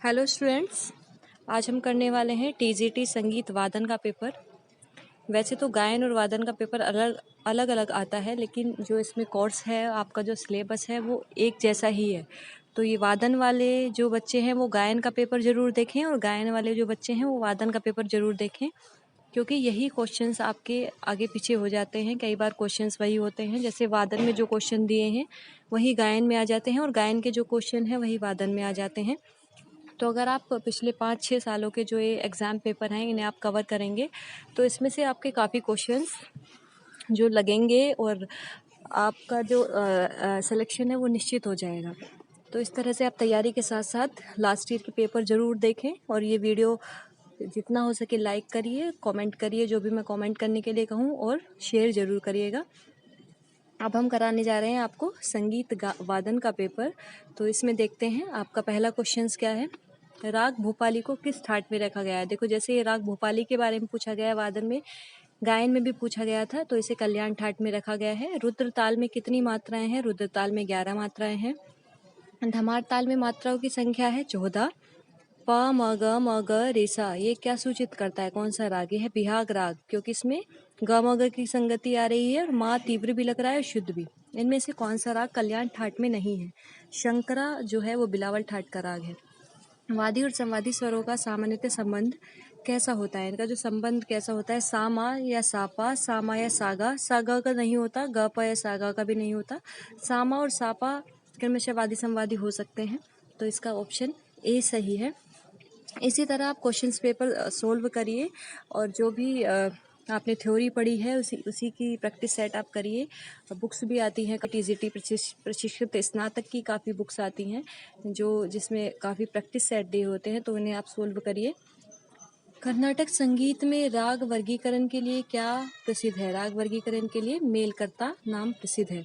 Hello students, आज हम करने वाले हैं टीजीटी संगीत वादन का पेपर। वैसे तो गायन और वादन का पेपर अलग अलग आता है, लेकिन जो इसमें कोर्स है, आपका जो सिलेबस है वो एक जैसा ही है। तो ये वादन वाले जो बच्चे हैं वो गायन का पेपर ज़रूर देखें और गायन वाले जो बच्चे हैं वो वादन का पेपर ज़रूर देखें, क्योंकि यही क्वेश्चंस आपके आगे पीछे हो जाते हैं। कई बार क्वेश्चंस वही होते हैं, जैसे वादन में जो क्वेश्चन दिए हैं वही गायन में आ जाते हैं और गायन के जो क्वेश्चन हैं वही वादन में आ जाते हैं। तो अगर आप पिछले 5-6 सालों के जो ये एग्ज़ाम पेपर हैं इन्हें आप कवर करेंगे तो इसमें से आपके काफ़ी क्वेश्चंस जो लगेंगे और आपका जो सिलेक्शन है वो निश्चित हो जाएगा। तो इस तरह से आप तैयारी के साथ साथ लास्ट ईयर के पेपर ज़रूर देखें और ये वीडियो जितना हो सके लाइक करिए, कमेंट करिए जो भी मैं कमेंट करने के लिए कहूँ, और शेयर ज़रूर करिएगा। अब हम कराने जा रहे हैं आपको संगीत वादन का पेपर। तो इसमें देखते हैं आपका पहला क्वेश्चंस क्या है। राग भोपाली को किस ठाट में रखा गया है। देखो, जैसे ये राग भोपाली के बारे में पूछा गया है, वादन में, गायन में भी पूछा गया था, तो इसे कल्याण ठाट में रखा गया है। रुद्र ताल में कितनी मात्राएं हैं। रुद्र ताल में 11 मात्राएं हैं। धमार ताल में मात्राओं की संख्या है 14। प म ग रेसा, ये क्या सूचित करता है, कौन सा राग। ये है बिहाग राग, क्योंकि इसमें ग म ग की संगति आ रही है और माँ तीव्र भी लग रहा है और शुद्ध भी। इनमें से कौन सा राग कल्याण ठाट में नहीं है। शंकरा जो है वो बिलावल ठाट का राग है। वादी और संवादी स्वरों का सामान्यतः संबंध कैसा होता है। इनका जो संबंध कैसा होता है, सामा या सापा, सामा या सागा। सागा का नहीं होता, ग प या सागा का भी नहीं होता। सामा और सापा क्रमशः वादी संवादी हो सकते हैं, तो इसका ऑप्शन ए सही है। इसी तरह आप क्वेश्चंस पेपर सोल्व करिए और जो भी आपने थ्योरी पढ़ी है उसी की प्रैक्टिस सेट आप करिए। बुक्स भी आती हैं, टीजीटी प्रशिक्षित स्नातक की काफ़ी बुक्स आती हैं जिसमें काफ़ी प्रैक्टिस सेट दिए होते हैं, तो उन्हें आप सोल्व करिए। कर्नाटक संगीत में राग वर्गीकरण के लिए क्या प्रसिद्ध है। राग वर्गीकरण के लिए मेलकर्ता नाम प्रसिद्ध है।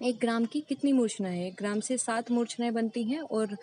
एक ग्राम की कितनी मूर्छनाएं हैं। एक ग्राम से 7 मूर्छनाएं बनती हैं और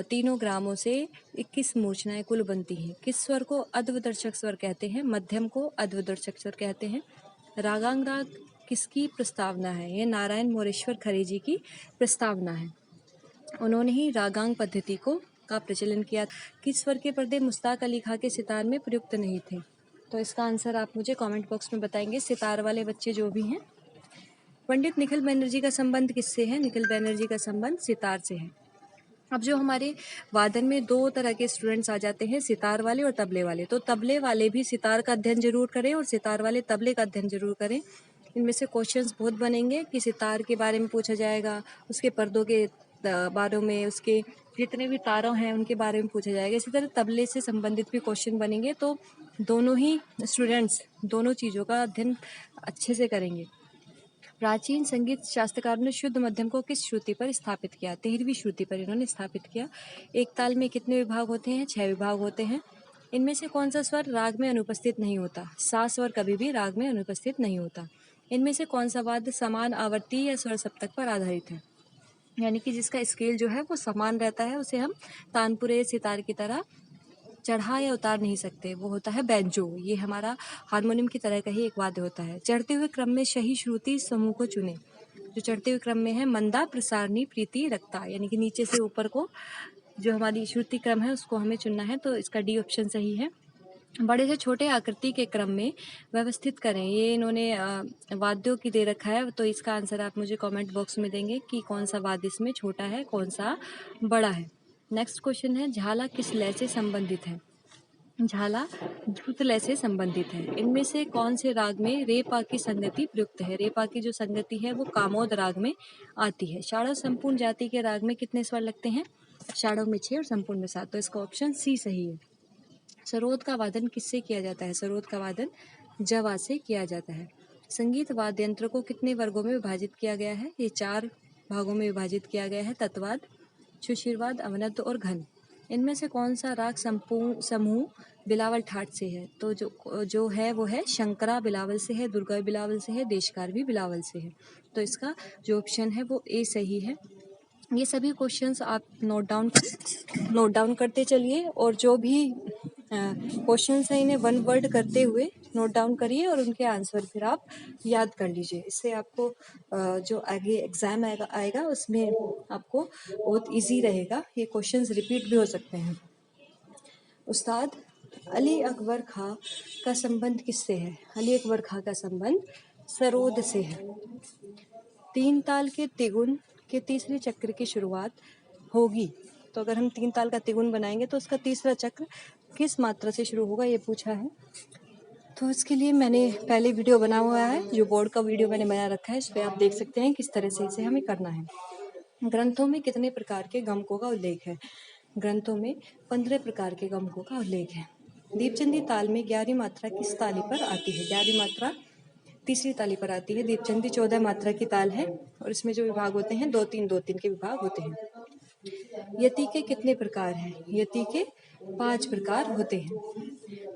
तीनों ग्रामों से 21 मूर्छनाएं कुल बनती हैं। किस स्वर को अध्वदर्शक स्वर कहते हैं। मध्यम को अध्वदर्शक स्वर कहते हैं। रागांग राग किसकी प्रस्तावना है। ये नारायण मोरेश्वर खरे जी की प्रस्तावना है। उन्होंने ही रागांग पद्धति का प्रचलन किया। किस स्वर के पर्दे मुश्ताक अली खां के सितार में प्रयुक्त नहीं थे। तो इसका आंसर आप मुझे कमेंट बॉक्स में बताएंगे, सितार वाले बच्चे जो भी हैं। पंडित निखिल बनर्जी का संबंध किससे है। निखिल बनर्जी का संबंध सितार से है। अब जो हमारे वादन में 2 तरह के स्टूडेंट्स आ जाते हैं, सितार वाले और तबले वाले। तो तबले वाले भी सितार का अध्ययन जरूर करें और सितार वाले तबले का अध्ययन जरूर करें। इनमें से क्वेश्चंस बहुत बनेंगे कि सितार के बारे में पूछा जाएगा, उसके पर्दों के बारे में, उसके जितने भी तारों हैं उनके बारे में पूछा जाएगा। इसी तरह तबले से संबंधित भी क्वेश्चन बनेंगे। तो दोनों ही स्टूडेंट्स दोनों चीज़ों का अध्ययन अच्छे से करेंगे। प्राचीन संगीत शास्त्रकारों ने शुद्ध मध्यम को किस श्रुति पर स्थापित किया। 13वीं श्रुति पर इन्होंने स्थापित किया। एक ताल में कितने विभाग होते हैं। 6 विभाग होते हैं। इनमें से कौन सा स्वर राग में अनुपस्थित नहीं होता। सा स्वर कभी भी राग में अनुपस्थित नहीं होता। इनमें से कौन सा वाद्य समान आवर्ती या स्वर सप्तक पर आधारित है, यानी कि जिसका स्केल जो है वो समान रहता है, उसे हम तानपुरे सितार की तरह चढ़ा या उतार नहीं सकते। वो होता है बैंजो। ये हमारा हारमोनियम की तरह का ही एक वाद्य होता है। चढ़ते हुए क्रम में सही श्रुति समूह को चुने। जो चढ़ते हुए क्रम में है, मंदा प्रसारणी प्रीति रक्ता, यानी कि नीचे से ऊपर को जो हमारी श्रुति क्रम है उसको हमें चुनना है, तो इसका डी ऑप्शन सही है। बड़े से छोटे आकृति के क्रम में व्यवस्थित करें। ये इन्होंने वाद्यों की दे रखा है, तो इसका आंसर आप मुझे कमेंट बॉक्स में देंगे कि कौन सा वाद्य इसमें छोटा है, कौन सा बड़ा है। नेक्स्ट क्वेश्चन है, झाला किस लय से संबंधित है। झाला द्रुत लय से संबंधित है। इनमें से कौन से राग में रे पा की संगति प्रयुक्त है। रे पा की जो संगति है वो कामोद राग में आती है। षाढ़व संपूर्ण जाति के राग में कितने स्वर लगते हैं। षाढ़व में 6 और संपूर्ण में 7, तो इसका ऑप्शन सी सही है। सरोद का वादन किससे किया जाता है। सरोद का वादन जवा से किया जाता है। संगीत वाद्य यंत्र को कितने वर्गों में विभाजित किया गया है। ये 4 भागों में विभाजित किया गया है, तत्वाद, सुशीरवाद, अवनद्ध और घन। इनमें से कौन सा राग समूह बिलावल ठाट से है। तो जो है वो है शंकरा बिलावल से है, दुर्गा बिलावल से है, देशकार भी बिलावल से है, तो इसका जो ऑप्शन है वो ए सही है। ये सभी क्वेश्चंस आप नोट डाउन करते चलिए और जो भी क्वेश्चन है, इन्हें वन वर्ड करते हुए नोट डाउन करिए और उनके आंसर फिर आप याद कर लीजिए। इससे आपको जो आगे एग्जाम आएगा उसमें आपको बहुत इजी रहेगा। ये क्वेश्चंस रिपीट भी हो सकते हैं। उस्ताद, अली अकबर खां का संबंध किससे है? अली अकबर खां का संबंध सरोद से है। तीन ताल के तिगुन के तीसरे चक्र की शुरुआत होगी, तो अगर हम तीन ताल का तिगुन बनाएंगे तो उसका तीसरा चक्र किस मात्रा से शुरू होगा, ये पूछा है। तो इसके लिए मैंने पहले वीडियो बना हुआ है, जो बोर्ड का वीडियो मैंने बना रखा है, इस पर आप देख सकते हैं किस तरह से इसे हमें करना है। ग्रंथों में कितने प्रकार के गमकों का उल्लेख है? ग्रंथों में 15 प्रकार के गमकों का उल्लेख है। दीपचंदी ताल में 11वीं मात्रा किस ताली पर आती है? 11वीं मात्रा तीसरी ताली पर आती है। दीपचंदी 14 मात्रा की ताल है और इसमें जो विभाग होते हैं 2-3 के विभाग होते हैं। यति के कितने प्रकार हैं? यति के 5 प्रकार होते हैं।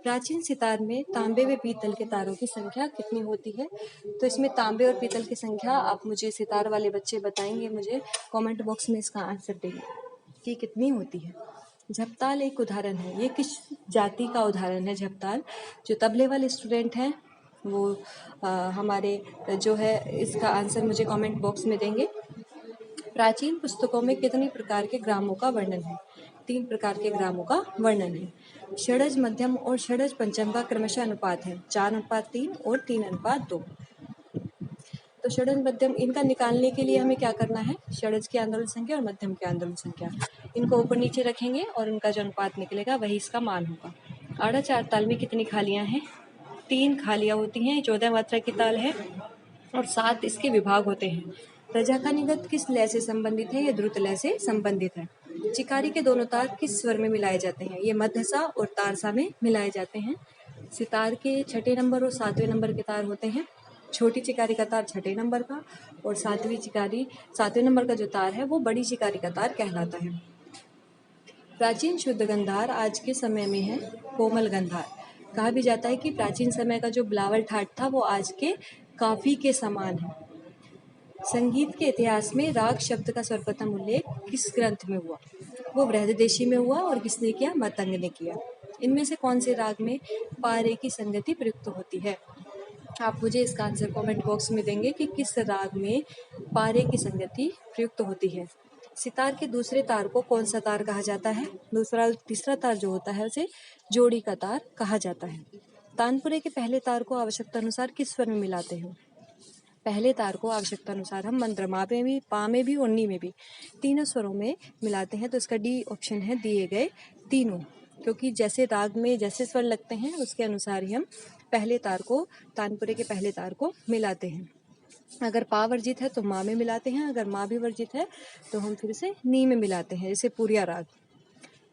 प्राचीन सितार में तांबे व पीतल के तारों की संख्या कितनी होती है? तो इसमें तांबे और पीतल की संख्या आप मुझे, सितार वाले बच्चे बताएंगे मुझे, कमेंट बॉक्स में इसका आंसर देंगे कि कितनी होती है। झपताल एक उदाहरण है। ये किस जाति का उदाहरण है? झपताल, जो तबले वाले स्टूडेंट हैं वो हमारे जो है इसका आंसर मुझे कमेंट बॉक्स में देंगे। प्राचीन पुस्तकों में कितनी प्रकार के ग्रामों का वर्णन है? 3 प्रकार के ग्रामों का वर्णन है। षडज मध्यम और षडज पंचम का क्रमशः अनुपात है 4:3 और 3:2। तो षडज मध्यम, इनका निकालने के लिए हमें क्या करना है? षडज की आंदोलन संख्या और मध्यम की आंदोलन संख्या, इनको ऊपर नीचे रखेंगे और उनका जो अनुपात निकलेगा वही इसका मान होगा। आड़ा चार ताल में कितनी खालियां हैं? 3 खालियां होती हैं। 14 मात्रा की ताल है और 7 इसके विभाग होते हैं। रजा का निगत किस लय से संबंधित है? ये द्रुत लय से संबंधित है। चिकारी के दोनों तार किस स्वर में मिलाए जाते हैं? ये मध्यसा और तारसा में मिलाए जाते हैं। सितार के 6ठे नंबर और 7वें नंबर के तार होते हैं। छोटी चिकारी का तार 6ठे नंबर का और 7वें नंबर का जो तार है वो बड़ी चिकारी का तार कहलाता है। प्राचीन शुद्ध गंधार आज के समय में है कोमल गंधार। कहा भी जाता है कि प्राचीन समय का जो बिलावल ठाट था वो आज के काफी के समान है। संगीत के इतिहास में राग शब्द का सर्वप्रथम उल्लेख किस ग्रंथ में हुआ? वो बृहददेशी में हुआ और किसने किया? मतंग ने किया। इनमें से कौन से राग में पारे की संगति प्रयुक्त होती है? आप मुझे इसका आंसर कमेंट बॉक्स में देंगे कि किस राग में पारे की संगति प्रयुक्त होती है। सितार के दूसरे तार को कौन सा तार कहा जाता है? तीसरा तार जो होता है उसे जोड़ी का तार कहा जाता है। तानपुरे के पहले तार को आवश्यकता अनुसार किस स्वर में मिलाते हैं? पहले तार को आवश्यकता अनुसार हम मंद्रमा में भी, पा में भी और नी में भी, तीनों स्वरों में मिलाते हैं। तो इसका डी ऑप्शन है दिए गए तीनों, क्योंकि जैसे राग में जैसे स्वर लगते हैं उसके अनुसार ही हम पहले तार को, तानपुरे के पहले तार को मिलाते हैं। अगर पा वर्जित है तो माँ में मिलाते हैं, अगर माँ भी वर्जित है तो हम फिर से नी में मिलाते हैं, जैसे पूरिया राग।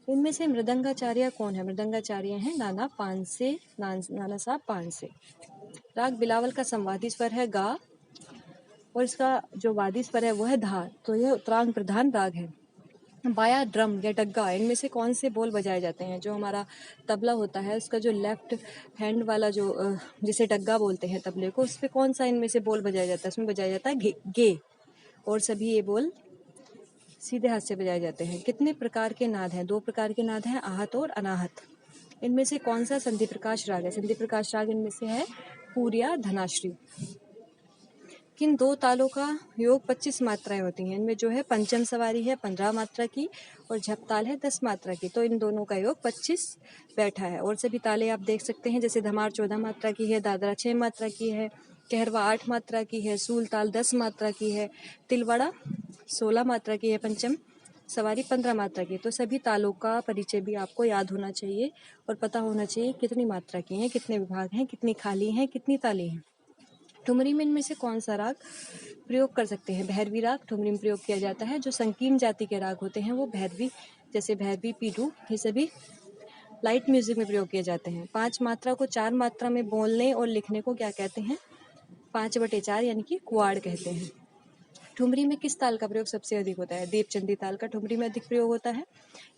इनमें से मृदंगाचार्य कौन है? मृदंगाचार्य हैं नाना पानसे, नाना साहब पानसे। राग बिलावल का संवादी स्वर है गा और इसका जो वादी स्वर है वो है धा, तो यह उत्तरांग प्रधान राग है। बाया ड्रम या डग्गा, इनमें से कौन से बोल बजाए जाते हैं? जो हमारा तबला होता है उसका जो लेफ्ट हैंड वाला जो जिसे डग्गा बोलते हैं तबले को, उस पर कौन सा इनमें से बोल बजाया जाता है? उसमें बजाया जाता है गे, और सभी ये बोल सीधे हाथ से बजाए जाते हैं। कितने प्रकार के नाद हैं? 2 प्रकार के नाद हैं, आहत और अनाहत। इनमें से कौन सा संधि प्रकाश राग है? संधि प्रकाश राग इनमें से है पूरिया धनाश्री। किन 2 तालों का योग 25 मात्राएं होती हैं? इनमें जो है पंचम सवारी है 15 मात्रा की और झपताल है 10 मात्रा की, तो इन दोनों का योग 25 बैठा है। और सभी तालें आप देख सकते हैं, जैसे धमार 14 मात्रा की है, दादरा 6 मात्रा की है, कहरवा 8 मात्रा की है, सूल ताल 10 मात्रा की है, तिलवाड़ा 16 मात्रा की है, पंचम सवारी 15 मात्रा की। तो सभी तालों का परिचय भी आपको याद होना चाहिए और पता होना चाहिए कितनी मात्रा की हैं, कितने विभाग हैं, कितनी खाली हैं, कितनी ताली हैं। ठुमरी में इनमें से कौन सा राग प्रयोग कर सकते हैं? भैरवी राग ठुमरी में प्रयोग किया जाता है। जो संकीर्ण जाति के राग होते हैं वो भैरवी, जैसे भैरवी, पीडू, ये सभी लाइट म्यूजिक में प्रयोग किए जाते हैं। 5 मात्रा को 4 मात्रा में बोलने और लिखने को क्या कहते हैं? 5/4 यानी कि कुआड़ कहते हैं। ठुमरी में किस ताल का प्रयोग सबसे अधिक होता है? देवचंदी ताल का ठुमरी में अधिक प्रयोग होता है।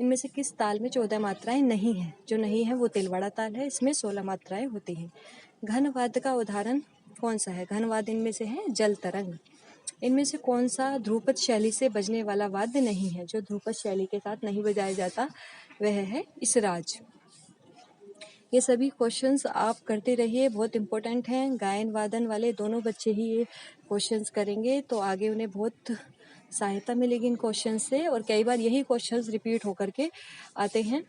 इनमें से किस ताल में 14 मात्राएं नहीं है? जो नहीं है वो तिलवाड़ा ताल है, इसमें 16 मात्राएं होती हैं। घनवाद्य का उदाहरण कौन सा है? घनवाद्य इनमें से है जल तरंग। इनमें से कौन सा ध्रुपद शैली से बजने वाला वाद्य नहीं है? जो ध्रुपद शैली के साथ नहीं बजाया जाता वह है इसराज। ये सभी क्वेश्चंस आप करते रहिए, बहुत इम्पोर्टेंट हैं। गायन वादन वाले दोनों बच्चे ही ये क्वेश्चंस करेंगे तो आगे उन्हें बहुत सहायता मिलेगी इन क्वेश्चन से। और कई बार यही क्वेश्चंस रिपीट होकर के आते हैं,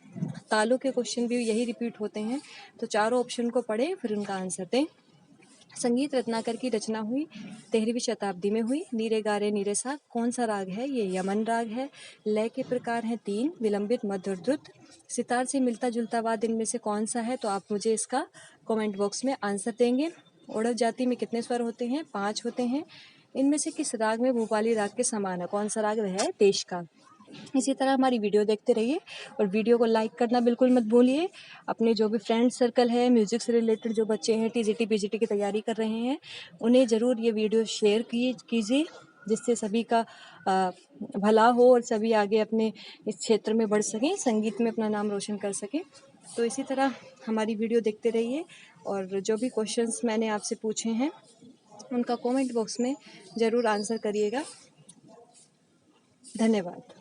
तालों के क्वेश्चन भी यही रिपीट होते हैं। तो चारों ऑप्शन को पढ़ें फिर उनका आंसर दें। संगीत रत्नाकर की रचना हुई 13वीं शताब्दी में हुई। नीरे गारे नीरे सा कौन सा राग है? ये यमन राग है। लय के प्रकार हैं 3, विलंबित, मध्य और द्रुत। सितार से मिलता जुलता वाद इनमें से कौन सा है? तो आप मुझे इसका कमेंट बॉक्स में आंसर देंगे। ओढ़व जाति में कितने स्वर होते हैं? 5 होते हैं। इनमें से किस राग में भूपाली राग के समान है? कौन सा राग वह है? देश का। इसी तरह हमारी वीडियो देखते रहिए और वीडियो को लाइक करना बिल्कुल मत भूलिए। अपने जो भी फ्रेंड सर्कल है, म्यूज़िक से रिलेटेड जो बच्चे हैं, टीजीटी पीजीटी की तैयारी कर रहे हैं, उन्हें ज़रूर ये वीडियो शेयर कीजिए, जिससे सभी का भला हो और सभी आगे अपने इस क्षेत्र में बढ़ सकें, संगीत में अपना नाम रोशन कर सकें। तो इसी तरह हमारी वीडियो देखते रहिए और जो भी क्वेश्चंस मैंने आपसे पूछे हैं उनका कमेंट बॉक्स में ज़रूर आंसर करिएगा। धन्यवाद।